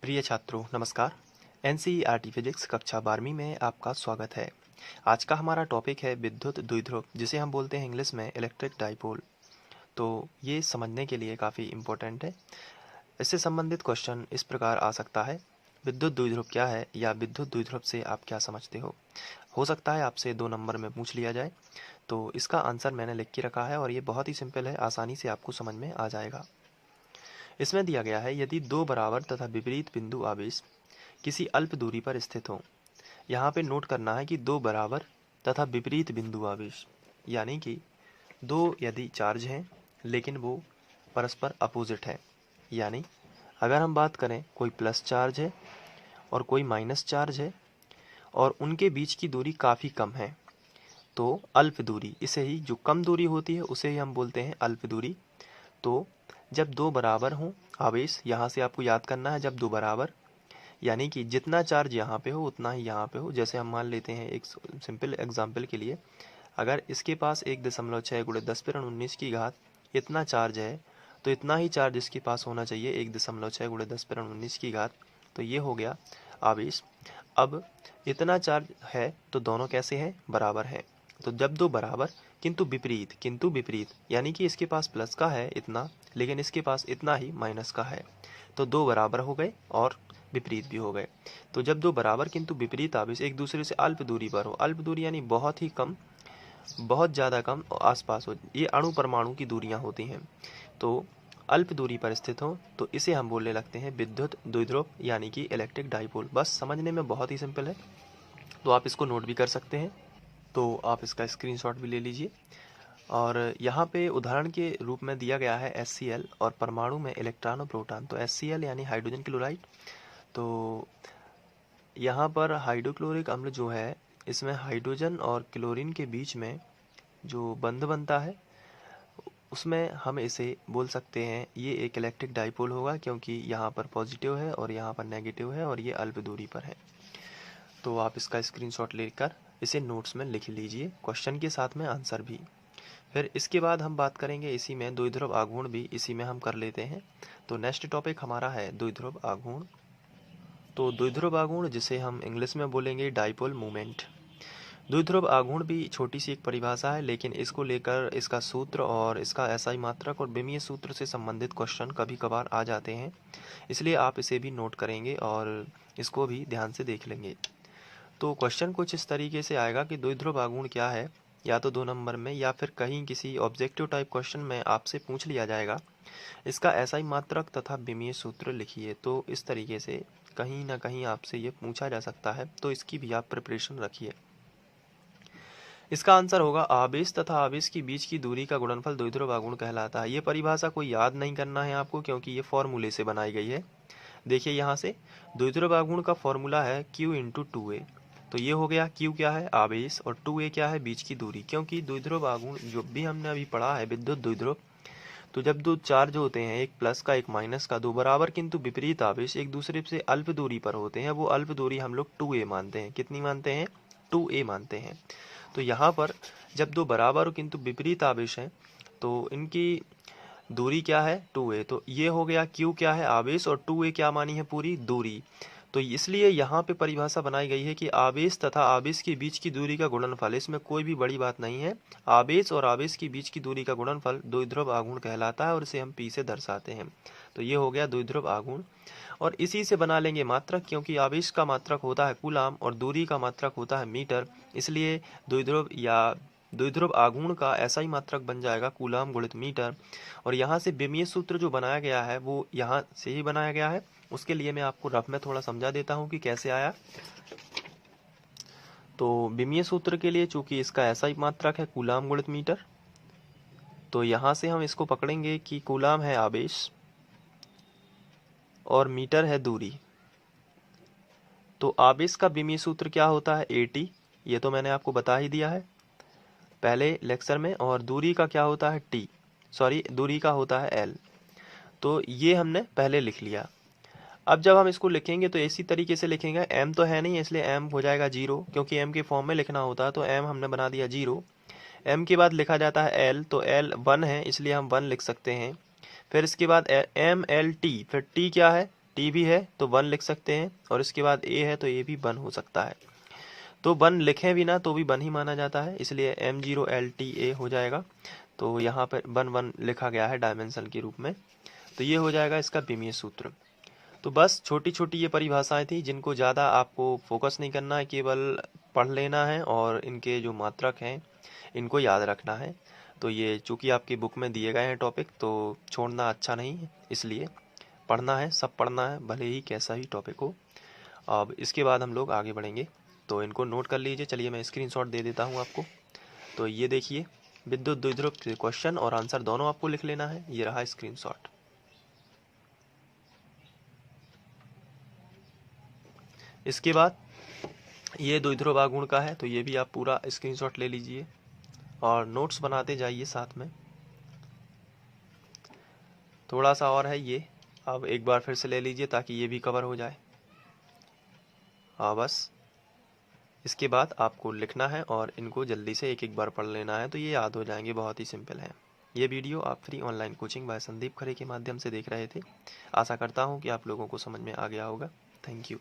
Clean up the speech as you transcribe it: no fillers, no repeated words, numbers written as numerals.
प्रिय छात्रों नमस्कार। एनसीईआरटी फिजिक्स कक्षा 12वीं में आपका स्वागत है। आज का हमारा टॉपिक है विद्युत द्विध्रुव, जिसे हम बोलते हैं इंग्लिश में इलेक्ट्रिक डाइपोल। तो ये समझने के लिए काफ़ी इम्पोर्टेंट है। इससे संबंधित क्वेश्चन इस प्रकार आ सकता है, विद्युत द्विध्रुव क्या है, या विद्युत द्विध्रुव से आप क्या समझते हो सकता है आपसे 2 नंबर में पूछ लिया जाए। तो इसका आंसर मैंने लिख के रखा है और ये बहुत ही सिंपल है, आसानी से आपको समझ में आ जाएगा। इसमें दिया गया है, यदि 2 बराबर तथा विपरीत बिंदु आवेश किसी अल्प दूरी पर स्थित हो। यहाँ पे नोट करना है कि 2 बराबर तथा विपरीत बिंदु आवेश, यानी कि 2 यदि चार्ज हैं लेकिन वो परस्पर अपोजिट है। यानी अगर हम बात करें, कोई प्लस चार्ज है और कोई माइनस चार्ज है और उनके बीच की दूरी काफ़ी कम है, तो अल्प दूरी, इसे ही जो कम दूरी होती है उसे ही हम बोलते हैं अल्प दूरी। तो जब 2 बराबर हों आवेश, यहाँ से आपको याद करना है, जब 2 बराबर यानी कि जितना चार्ज यहाँ पे हो उतना ही यहाँ पे हो। जैसे हम मान लेते हैं एक सिंपल एग्जांपल के लिए, अगर इसके पास 1.6 × 10⁻19 की घात इतना चार्ज है, तो इतना ही चार्ज इसके पास होना चाहिए 1.6 × 10⁻19 की घात। तो ये हो गया आवेश। अब इतना चार्ज है तो दोनों कैसे हैं, बराबर हैं। तो जब 2 बराबर किंतु विपरीत यानी कि इसके पास प्लस का है इतना, लेकिन इसके पास इतना ही माइनस का है, तो 2 बराबर हो गए और विपरीत भी हो गए। तो जब 2 बराबर किंतु विपरीत आवेश एक दूसरे से अल्प दूरी पर हो, अल्प दूरी यानी बहुत ही कम, बहुत ज़्यादा कम आसपास हो, ये अणु परमाणु की दूरियां होती हैं, तो अल्प दूरी पर स्थित हो, तो इसे हम बोलने लगते हैं विद्युत द्विध्रुव यानी कि इलेक्ट्रिक डाइपोल। बस समझने में बहुत ही सिंपल है, तो आप इसको नोट भी कर सकते हैं। तो आप इसका स्क्रीनशॉट भी ले लीजिए। और यहाँ पे उदाहरण के रूप में दिया गया है HCl और परमाणु में इलेक्ट्रॉन और प्रोटॉन। तो HCl यानी हाइड्रोजन क्लोराइड। तो यहाँ पर हाइड्रोक्लोरिक अम्ल जो है, इसमें हाइड्रोजन और क्लोरीन के बीच में जो बंध बनता है, उसमें हम इसे बोल सकते हैं ये एक इलेक्ट्रिक डाइपोल होगा, क्योंकि यहाँ पर पॉजिटिव है और यहाँ पर नेगेटिव है और ये अल्प दूरी पर है। तो आप इसका स्क्रीनशॉट लेकर इसे नोट्स में लिख लीजिए, क्वेश्चन के साथ में आंसर भी। फिर इसके बाद हम बात करेंगे इसी में द्विध्रुव आघूर्ण भी, इसी में हम कर लेते हैं। तो नेक्स्ट टॉपिक हमारा है द्विध्रुव आघूर्ण। तो द्विध्रुव आघूर्ण, जिसे हम इंग्लिश में बोलेंगे डाइपोल मोमेंट। द्विध्रुव आघूर्ण भी छोटी सी एक परिभाषा है, लेकिन इसको लेकर इसका सूत्र और इसका एसआई मात्रक और विमीय सूत्र से संबंधित क्वेश्चन कभी कभार आ जाते हैं, इसलिए आप इसे भी नोट करेंगे और इसको भी ध्यान से देख लेंगे। तो क्वेश्चन कुछ इस तरीके से आएगा कि द्विध्रुव आघूर्ण क्या है, या तो 2 नंबर में या फिर कहीं किसी ऑब्जेक्टिव टाइप क्वेश्चन में आपसे पूछ लिया जाएगा, इसका एसआई मात्रक तथा विमीय सूत्र लिखिए। तो इस तरीके से कहीं ना कहीं आपसे ये पूछा जा सकता है, तो इसकी भी आप प्रिपरेशन रखिए। इसका आंसर होगा आवेश तथा आवेश की बीच की दूरी का गुणनफल द्विध्रुव आघूर्ण कहलाता है। ये परिभाषा कोई याद नहीं करना है आपको, क्योंकि ये फॉर्मूले से बनाई गई है। देखिए यहाँ से द्विध्रुव आघूर्ण का फॉर्मूला है Q × 2a। तो ये हो गया, Q क्या है, आवेश, और 2a क्या है, बीच की दूरी। क्योंकि द्विध्रुव आघूर्ण जो भी हमने अभी पढ़ा है विद्युत द्विध्रुव, तो जब 2 चार्ज होते हैं, एक प्लस का एक माइनस का, 2 बराबर किंतु विपरीत आवेश एक दूसरे से अल्प दूरी पर होते हैं, वो अल्प दूरी हम लोग 2a मानते हैं। कितनी मानते हैं, 2a मानते हैं। तो यहाँ पर जब 2 बराबर किंतु विपरीत आवेश हैं, तो इनकी दूरी क्या है, 2a। तो ये हो गया, Q क्या है, आवेश, और 2a क्या मानी है, पूरी दूरी। तो इसलिए यहाँ पे परिभाषा बनाई गई है कि आवेश तथा आवेश के बीच की दूरी का गुणनफल, इसमें कोई भी बड़ी बात नहीं है, आवेश और आवेश की बीच की दूरी का गुणनफल द्विध्रुव आघूर्ण कहलाता है, और इसे हम P से दर्शाते हैं। तो ये हो गया द्विध्रुव आघूर्ण, और इसी से बना लेंगे मात्रक, क्योंकि आवेश का मात्रक होता है कूलाम और दूरी का मात्रक होता है मीटर, इसलिए द्विध्रुव आघूर्ण का एसआई मात्रक बन जाएगा कूलाम × मीटर। और यहाँ से विमीय सूत्र जो बनाया गया है वो यहाँ से ही बनाया गया है। उसके लिए मैं आपको रफ में थोड़ा समझा देता हूँ कि कैसे आया। तो विमीय सूत्र के लिए चूंकि इसका एसआई मात्रक है कूलाम × मीटर, तो यहाँ से हम इसको पकड़ेंगे कि कूलाम है आवेश और मीटर है दूरी। तो आवेश का विमीय सूत्र क्या होता है, AT, ये तो मैंने आपको बता ही दिया है पहले लेक्चर में। और दूरी का क्या होता है, दूरी का होता है L। तो ये हमने पहले लिख लिया। अब जब हम इसको लिखेंगे तो इसी तरीके से लिखेंगे, m तो है नहीं इसलिए m हो जाएगा 0, क्योंकि m के फॉर्म में लिखना होता है, तो m हमने बना दिया 0। m के बाद लिखा जाता है L, तो L 1 है इसलिए हम 1 लिख सकते हैं। फिर इसके बाद MLT, फिर T क्या है, टी भी है तो 1 लिख सकते हैं, और इसके बाद ए है तो ए भी 1 हो सकता है। तो 1 लिखें भी ना तो भी 1 ही माना जाता है, इसलिए M0LTA हो जाएगा। तो यहाँ पर 1 लिखा गया है डायमेंशन के रूप में। तो ये हो जाएगा इसका बीमीय सूत्र। तो बस छोटी छोटी ये परिभाषाएं थी जिनको ज़्यादा आपको फोकस नहीं करना है, केवल पढ़ लेना है और इनके जो मात्रक हैं इनको याद रखना है। तो ये चूंकि आपकी बुक में दिए गए हैं टॉपिक, तो छोड़ना अच्छा नहीं है, इसलिए पढ़ना है, सब पढ़ना है, भले ही कैसा ही टॉपिक हो। अब इसके बाद हम लोग आगे बढ़ेंगे, तो इनको नोट कर लीजिए। चलिए मैं स्क्रीनशॉट दे देता हूँ आपको। तो ये देखिए, विद्युत द्विध्रुव के क्वेश्चन और आंसर दोनों आपको लिख लेना है। ये रहा स्क्रीनशॉट। इसके बाद ये द्विध्रुव आघूर्ण का है, तो ये भी आप पूरा स्क्रीनशॉट ले लीजिए और नोट्स बनाते जाइए साथ में। थोड़ा सा और है ये, अब एक बार फिर से ले लीजिए ताकि ये भी कवर हो जाए। हाँ बस इसके बाद आपको लिखना है और इनको जल्दी से एक एक बार पढ़ लेना है, तो ये याद हो जाएंगे, बहुत ही सिंपल है। ये वीडियो आप free online coaching by Sandeep Khare के माध्यम से देख रहे थे। आशा करता हूँ कि आप लोगों को समझ में आ गया होगा। Thank you.